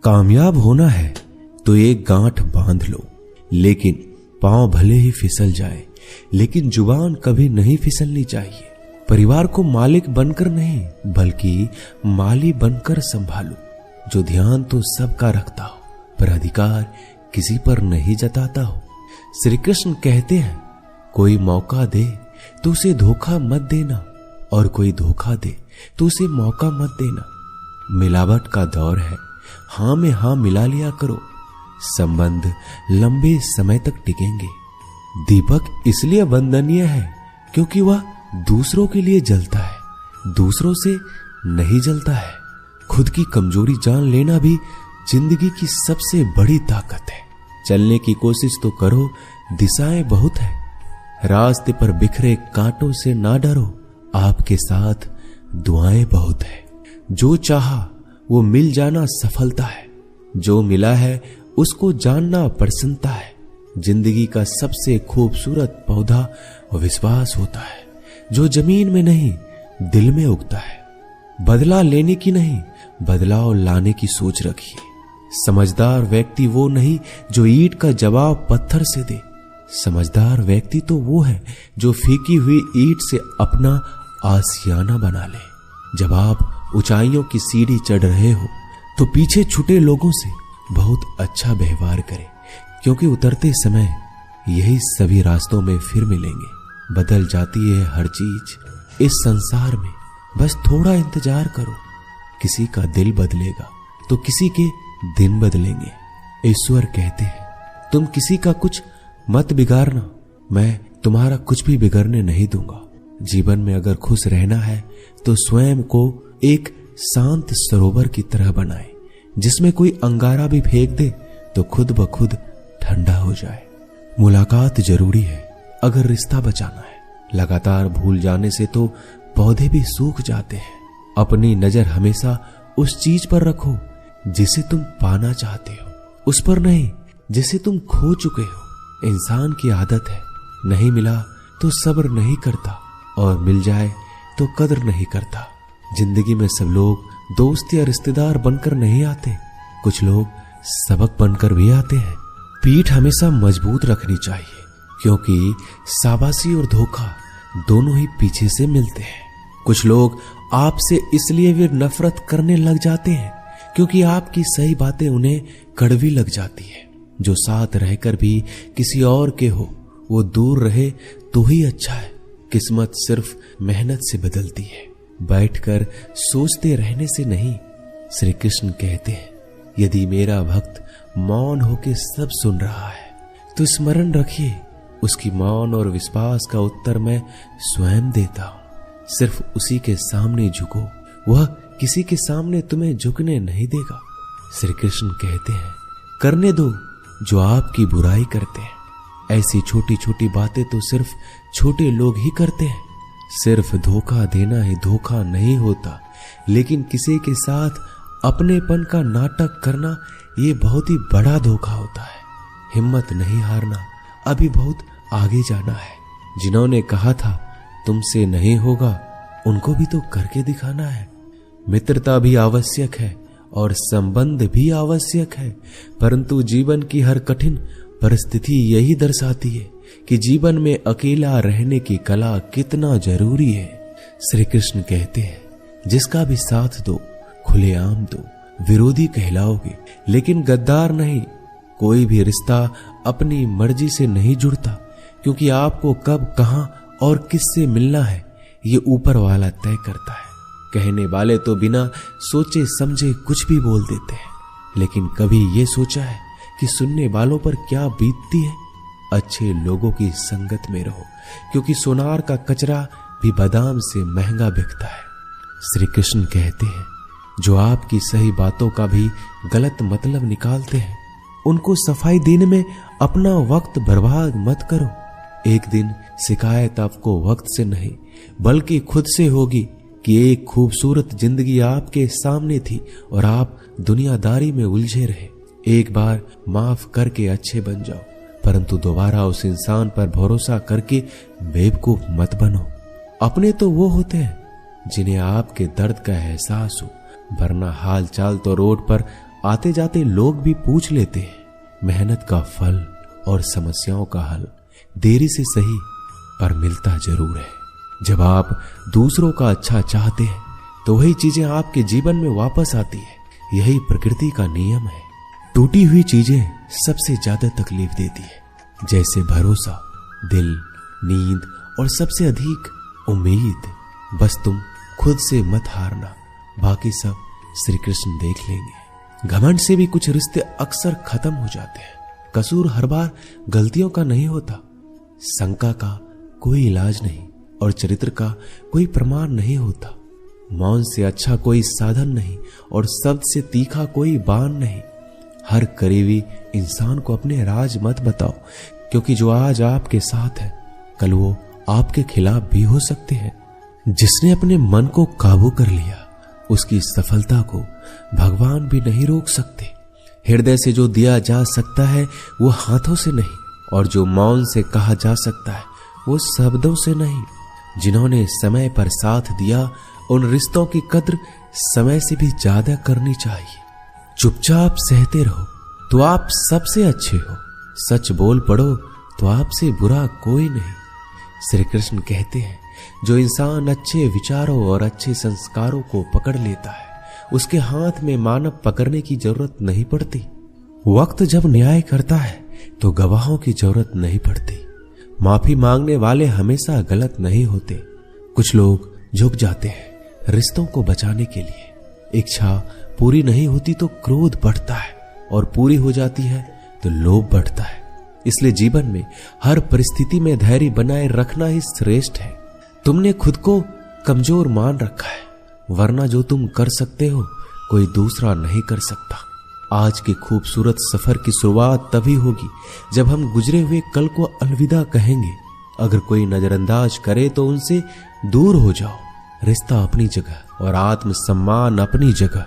कामयाब होना है तो एक गांठ बांध लो, लेकिन पांव भले ही फिसल जाए, लेकिन जुबान कभी नहीं फिसलनी चाहिए। परिवार को मालिक बनकर नहीं बल्कि माली बनकर संभालो, जो ध्यान तो सबका रखता हो पर अधिकार किसी पर नहीं जताता हो। श्री कृष्ण कहते हैं, कोई मौका दे तो उसे धोखा मत देना, और कोई धोखा दे तो उसे मौका मत देना। मिलावट का दौर है, हां में हां मिला लिया करो, संबंध लंबे समय तक टिकेंगे। दीपक इसलिए वंदनीय है क्योंकि वह दूसरों के लिए जलता है, दूसरों से नहीं जलता है। खुद की कमजोरी जान लेना भी जिंदगी की सबसे बड़ी ताकत है। चलने की कोशिश तो करो, दिशाएं बहुत है। रास्ते पर बिखरे कांटों से ना डरो, आपके साथ दुआएं बहुत है। जो चाहा वो मिल जाना सफलता है, जो मिला है उसको जानना प्रसन्नता है। जिंदगी का सबसे खूबसूरत पौधा विश्वास होता है, जो जमीन में नहीं दिल में उगता है। बदला लेने की नहीं, बदलाव लाने की सोच रखिए। समझदार व्यक्ति वो नहीं जो ईंट का जवाब पत्थर से दे, समझदार व्यक्ति तो वो है जो फीकी हुई ईंट से अपना आशियाना बना ले। जब आप ऊंचाइयों की सीढ़ी चढ़ रहे हो तो पीछे छूटे लोगों से बहुत अच्छा व्यवहार करें, क्योंकि उतरते समय यही सभी रास्तों में फिर मिलेंगे। बदल जाती है हर चीज इस संसार में, बस थोड़ा इंतजार करो। किसी का दिल बदलेगा तो किसी के दिन बदलेंगे। ईश्वर कहते हैं, तुम किसी का कुछ मत बिगाड़ना, मैं तुम्हारा कुछ भी बिगड़ने नहीं दूंगा। जीवन में अगर खुश रहना है तो स्वयं को एक शांत सरोवर की तरह बनाए, जिसमें कोई अंगारा भी फेंक दे तो खुद ब खुद ठंडा हो जाए। मुलाकात जरूरी है अगर रिश्ता बचाना है। लगातार भूल जाने से तो पौधे भी सूख जाते हैं। अपनी नजर हमेशा उस चीज पर रखो जिसे तुम पाना चाहते हो, उस पर नहीं जिसे तुम खो चुके हो। इंसान की आदत है, नहीं मिला तो सब्र नहीं करता, और मिल जाए तो कदर नहीं करता। जिंदगी में सब लोग दोस्त या रिश्तेदार बनकर नहीं आते, कुछ लोग सबक बनकर भी आते हैं। पीठ हमेशा मजबूत रखनी चाहिए, क्योंकि शाबाशी और धोखा दोनों ही पीछे से मिलते हैं। कुछ लोग आपसे इसलिए भी नफरत करने लग जाते हैं क्योंकि आपकी सही बातें उन्हें कड़वी लग जाती है। जो साथ रहकर भी किसी और के हो, वो दूर रहे तो ही अच्छा है। किस्मत सिर्फ मेहनत से बदलती है, बैठकर सोचते रहने से नहीं। श्री कृष्ण कहते हैं, यदि मेरा भक्त मौन होके सब सुन रहा है तो स्मरण रखिए, उसकी मौन और विश्वास का उत्तर मैं स्वयं देता हूं। सिर्फ उसी के सामने झुको, वह किसी के सामने तुम्हें झुकने नहीं देगा। श्री कृष्ण कहते हैं, करने दो जो आपकी बुराई करते हैं। ऐसी छोटी छोटी बातें तो सिर्फ छोटे लोग ही करते हैं। सिर्फ धोखा देना ही धोखा नहीं होता, लेकिन किसी के साथ अपनेपन का नाटक करना ये बहुत ही बड़ा धोखा होता है। हिम्मत नहीं हारना, अभी बहुत आगे जाना है। जिन्होंने कहा था तुमसे नहीं होगा, उनको भी तो करके दिखाना है। मित्रता भी आवश्यक है और संबंध भी आवश्यक है, परंतु जीवन की हर कठिन परिस्थिति यही दर्शाती है कि जीवन में अकेला रहने की कला कितना जरूरी है। श्री कृष्ण कहते हैं, जिसका भी साथ दो खुलेआम दो, विरोधी कहलाओगे लेकिन गद्दार नहीं। कोई भी रिश्ता अपनी मर्जी से नहीं जुड़ता, क्योंकि आपको कब, कहां और किससे मिलना है ये ऊपर वाला तय करता है। कहने वाले तो बिना सोचे समझे कुछ भी बोल देते हैं, लेकिन कभी ये सोचा है कि सुनने वालों पर क्या बीतती है? अच्छे लोगों की संगत में रहो, क्योंकि सोनार का कचरा भी बादाम से महंगा बिकता है। श्री कृष्ण कहते हैं, जो आपकी सही बातों का भी गलत मतलब निकालते हैं, उनको सफाई देने में अपना वक्त बर्बाद मत करो। एक दिन शिकायत आपको वक्त से नहीं बल्कि खुद से होगी कि एक खूबसूरत जिंदगी आपके सामने थी और आप दुनियादारी में उलझे रहे। एक बार माफ करके अच्छे बन जाओ, परंतु दोबारा उस इंसान पर भरोसा करके बेवकूफ मत बनो। अपने तो वो होते हैं जिन्हें आपके दर्द का एहसास हो, वरना हाल चाल तो रोड पर आते जाते लोग भी पूछ लेते हैं। मेहनत का फल और समस्याओं का हल देरी से सही पर मिलता जरूर है। जब आप दूसरों का अच्छा चाहते हैं तो वही चीजें आपके जीवन में वापस आती है। यही प्रकृति का नियम है। टूटी हुई चीजें सबसे ज्यादा तकलीफ देती है, जैसे भरोसा, दिल, नींद और सबसे अधिक उम्मीद। बस तुम खुद से मत हारना, बाकी सब श्री कृष्ण देख लेंगे। घमंड से भी कुछ रिश्ते अक्सर खत्म हो जाते हैं। कसूर हर बार गलतियों का नहीं होता। शंका का कोई इलाज नहीं और चरित्र का कोई प्रमाण नहीं होता। मौन से अच्छा कोई साधन नहीं और शब्द से तीखा कोई बाण नहीं। हर करीबी इंसान को अपने राज मत बताओ, क्योंकि जो आज आपके साथ है कल वो आपके खिलाफ भी हो सकते हैं। जिसने अपने मन को काबू कर लिया उसकी सफलता को भगवान भी नहीं रोक सकते। हृदय से जो दिया जा सकता है वो हाथों से नहीं, और जो मौन से कहा जा सकता है वो शब्दों से नहीं। जिन्होंने समय पर साथ दिया उन रिश्तों की कद्र समय से भी ज्यादा करनी चाहिए। चुपचाप सहते रहो तो आप सबसे अच्छे हो। सच बोल पड़ो तो आपसे बुरा कोई नहीं। श्री कृष्ण कहते हैं, जो इंसान अच्छे विचारों और अच्छे संस्कारों को पकड़ लेता है उसके हाथ में मानव पकड़ने की जरूरत नहीं पड़ती। वक्त जब न्याय करता है तो गवाहों की जरूरत नहीं पड़ती। माफी मांगने वाले हमेशा गलत नहीं होते। कुछ लोग झुक जाते हैं रिश्तों को बचाने के लिए। इच्छा पूरी नहीं होती तो क्रोध बढ़ता है, और पूरी हो जाती है तो लोभ बढ़ता है। इसलिए जीवन में हर परिस्थिति में धैर्य बनाए रखना ही श्रेष्ठ है। तुमने खुद को कमजोर मान रखा है, वरना जो तुम कर सकते हो कोई दूसरा नहीं कर सकता। आज के खूबसूरत सफर की शुरुआत तभी होगी जब हम गुजरे हुए कल को अलविदा कहेंगे। अगर कोई नजरअंदाज करे तो उनसे दूर हो जाओ। रिश्ता अपनी जगह और आत्मसम्मान अपनी जगह।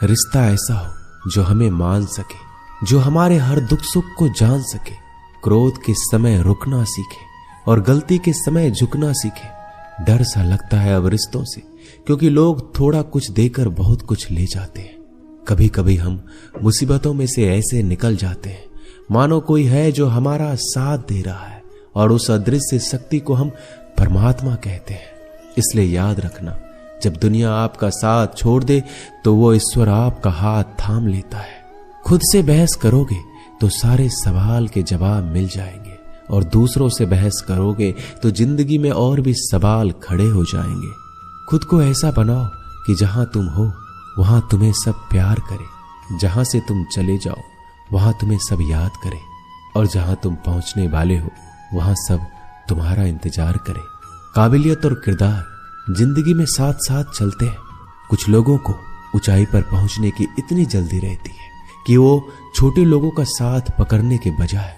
रिश्ता ऐसा हो जो हमें मान सके, जो हमारे हर दुख सुख को जान सके, क्रोध के समय रुकना सीखे और गलती के समय झुकना सीखे। डर सा लगता है अब रिश्तों से, क्योंकि लोग थोड़ा कुछ देकर बहुत कुछ ले जाते हैं। कभी कभी हम मुसीबतों में से ऐसे निकल जाते हैं मानो कोई है जो हमारा साथ दे रहा है, और उस अदृश्य शक्ति को हम परमात्मा कहते हैं। इसलिए याद रखना, जब दुनिया आपका साथ छोड़ दे तो वो ईश्वर आपका हाथ थाम लेता है। खुद से बहस करोगे तो सारे सवाल के जवाब मिल जाएंगे, और दूसरों से बहस करोगे तो जिंदगी में और भी सवाल खड़े हो जाएंगे। खुद को ऐसा बनाओ कि जहां तुम हो वहां तुम्हें सब प्यार करे, जहां से तुम चले जाओ वहां तुम्हें सब याद करे, और जहां तुम पहुंचने वाले हो वहां सब तुम्हारा इंतजार करे। काबिलियत और किरदार जिंदगी में साथ साथ चलते हैं। कुछ लोगों को ऊंचाई पर पहुंचने की इतनी जल्दी रहती है कि वो छोटे लोगों का साथ पकड़ने के बजाय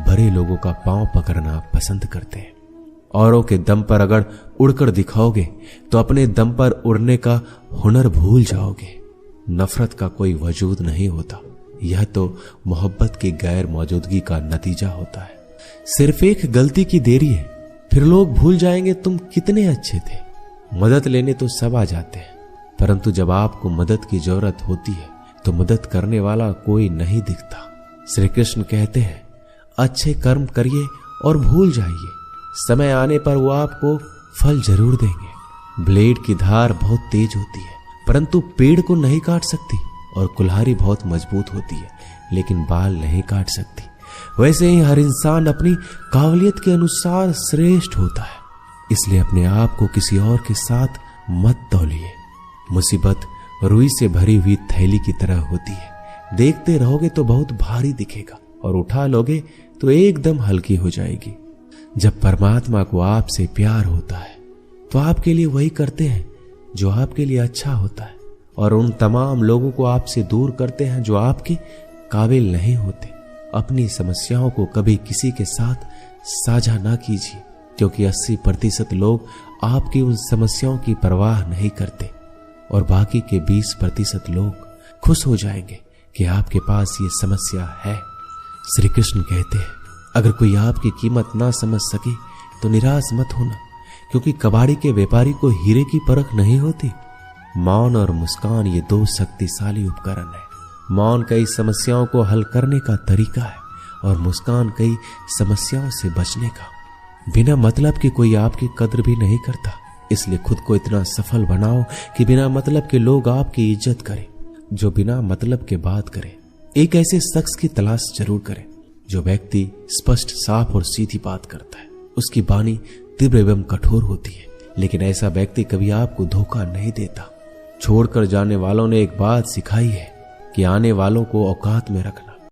बड़े लोगों का पांव पकड़ना पसंद करते हैं। औरों के दम पर अगर उड़कर दिखाओगे तो अपने दम पर उड़ने का हुनर भूल जाओगे। नफरत का कोई वजूद नहीं होता, यह तो मोहब्बत की गैर मौजूदगी का नतीजा होता है। सिर्फ एक गलती की देरी है, फिर लोग भूल जाएंगे तुम कितने अच्छे थे। मदद लेने तो सब आ जाते हैं, परंतु जब आपको मदद की जरूरत होती है तो मदद करने वाला कोई नहीं दिखता। श्री कृष्ण कहते हैं, अच्छे कर्म करिए और भूल जाइए, समय आने पर वो आपको फल जरूर देंगे। ब्लेड की धार बहुत तेज होती है, परंतु पेड़ को नहीं काट सकती, और कुल्हाड़ी बहुत मजबूत होती है लेकिन बाल नहीं काट सकती। वैसे ही हर इंसान अपनी काबिलियत के अनुसार श्रेष्ठ होता है। इसलिए अपने आप को किसी और के साथ मत तौलिए। मुसीबत रुई से भरी हुई थैली की तरह होती है, देखते रहोगे तो बहुत भारी दिखेगा और उठा लोगे तो एकदम हल्की हो जाएगी। जब परमात्मा को आपसे प्यार होता है तो आपके लिए वही करते हैं जो आपके लिए अच्छा होता है, और उन तमाम लोगों को आपसे दूर करते हैं जो आपके काबिल नहीं होते। अपनी समस्याओं को कभी किसी के साथ साझा ना कीजिए, क्योंकि 80% लोग आपकी उन समस्याओं की परवाह नहीं करते, और बाकी के 20% लोग खुश हो जाएंगे कि आपके पास ये समस्या है। श्री कृष्ण कहते हैं, अगर कोई आपकी कीमत ना समझ सके तो निराश मत होना, क्योंकि कबाड़ी के व्यापारी को हीरे की परख नहीं होती। मौन और मुस्कान ये दो शक्तिशाली उपकरण है। मौन कई समस्याओं को हल करने का तरीका है और मुस्कान कई समस्याओं से बचने का। बिना मतलब के कोई आपकी कद्र भी नहीं करता, इसलिए खुद को इतना सफल बनाओ कि बिना मतलब के लोग आपकी इज्जत करें। जो बिना मतलब के बात करे, एक ऐसे शख्स की तलाश जरूर करें जो व्यक्ति स्पष्ट, साफ और सीधी बात करता है। उसकी वाणी तीव्र एवं कठोर होती है, लेकिन ऐसा व्यक्ति कभी आपको धोखा नहीं देता। छोड़कर जाने वालों ने एक बात सिखाई है कि आने वालों को औकात में रखना।